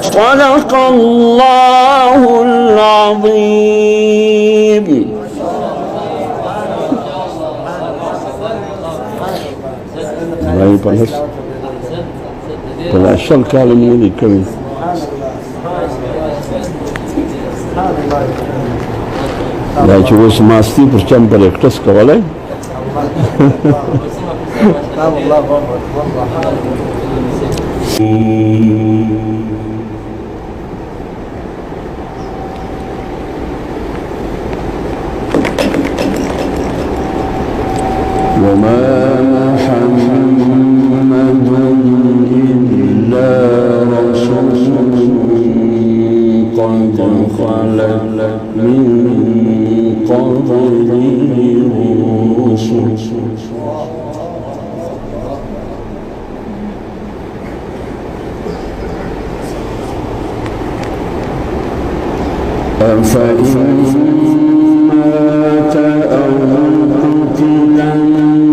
صدق الله العظيم. Berasal kali ini kami. Dah cuba semasti bercampur ikhlas kawalai. وما محمد إلا رسول قد خلت من قبله الرسل أفإن مات أو قتل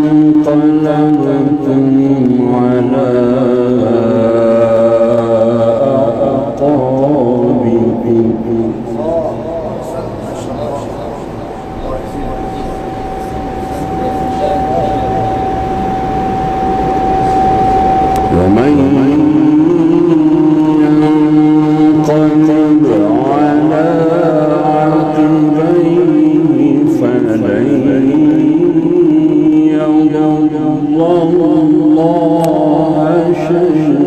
انقلبتم على أعقابكم ومن ينقلب على عقبيه فلن يضر الله شيئا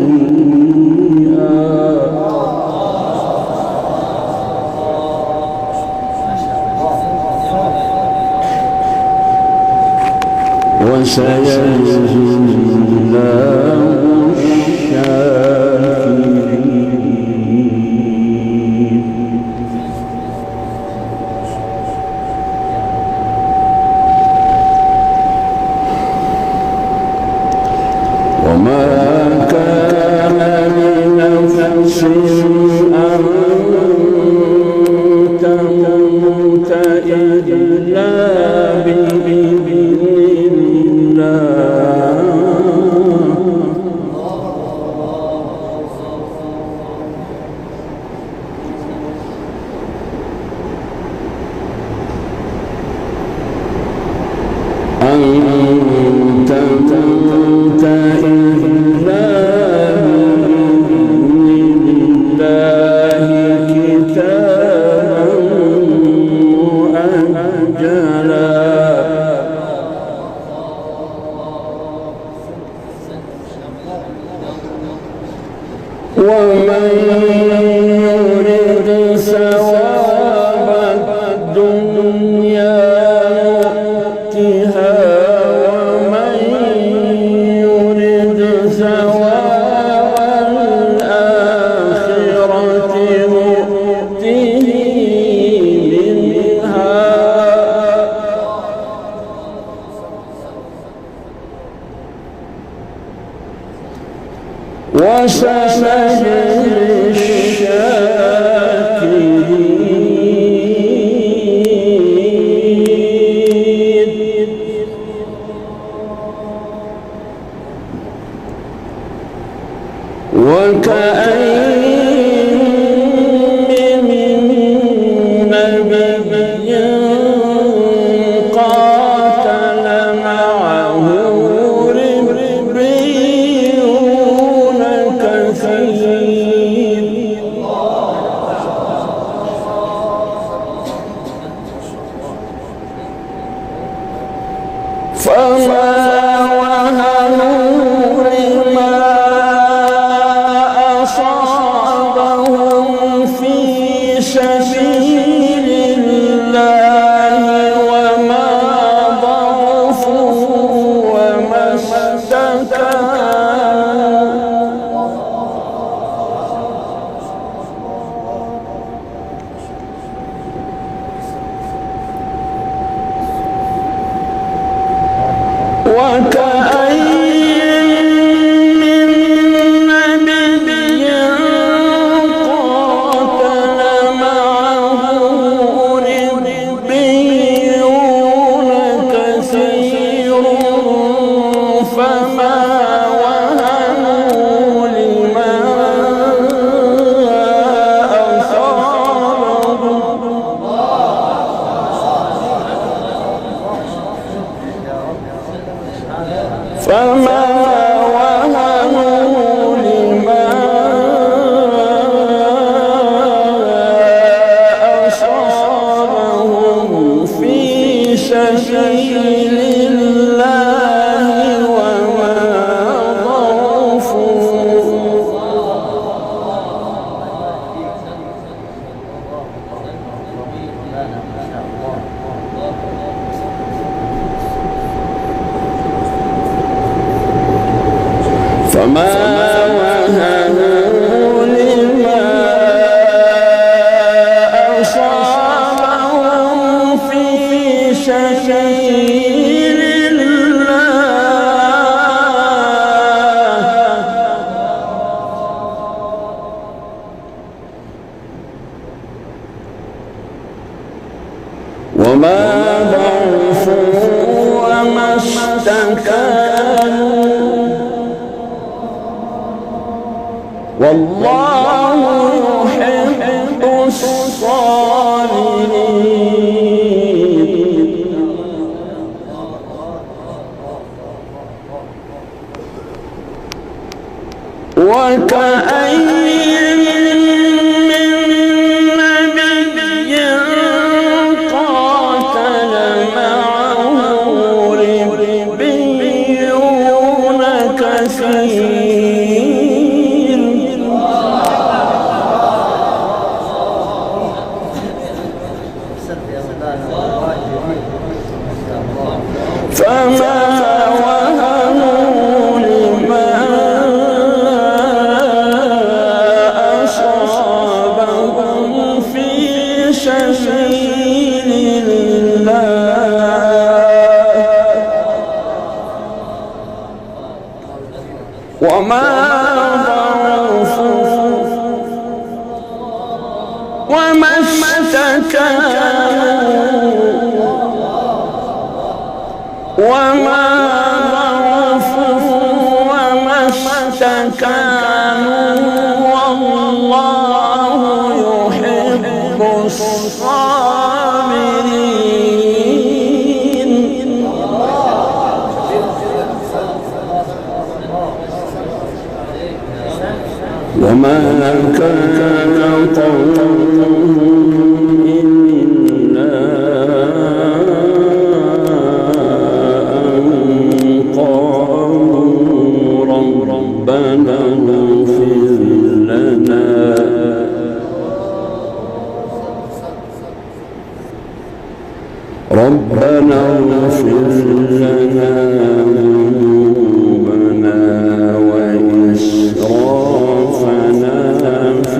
وسيجزي الله الشاكرين. وما كان لنفس أن تموت إلا بإذن الله أن تموت إلا بإذن الله كتابا مؤجلا ومن يرد ثواب الدنيا يؤتها ومن يرد ثواب الآخرة نؤته منها وسنجزي الشاكرين. وكأين من نبي قاتل معه ربيون كثير فما وهنوا لما أصابهم في سبيل الله وما ضعفوا وما استكانوا وكأين من نبي قاتل معه ربيون كثير فما وهنوا لما وما ضعفوا وما استكانوا والله يحب الصابرين وكأين من نبي قاتل معه ربيون كثير فما وهنوا لما أصابهم في سبيل الله وما ضعفوا وما استكانوا وما ضعفوا وما استكانوا والله يحب الصابرين وما كان قولهم إلا أن قالوا ربنا اغفر لنا ذنوبنا وإسرافنا في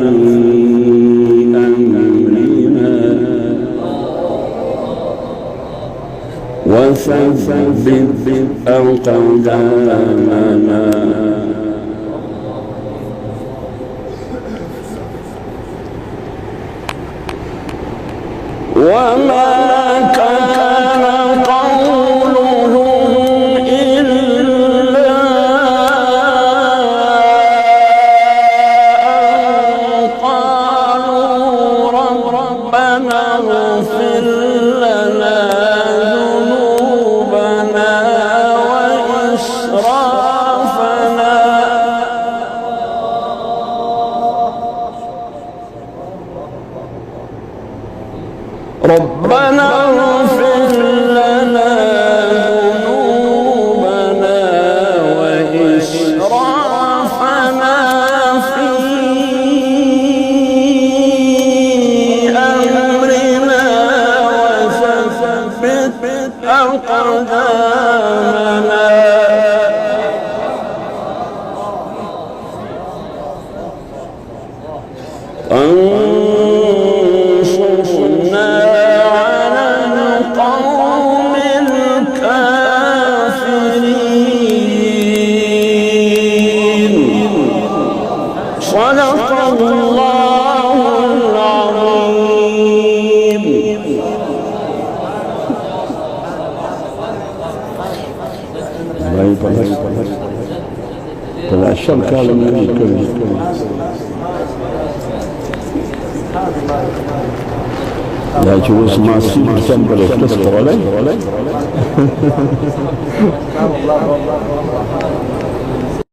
أمرنا وثبت أقدامنا وما كان قولهم إلا أن قالوا ربنا اغفر لنا ذنوبنا وإسرافنا ربنا اغفر لنا ذنوبنا وإسرافنا في أمرنا وثبت أقدامنا انصرنا على القوم الكافرين صدق الله العظيم الشمس كان من الكل لا يجوز ما سيب تنبلك تصبر عليه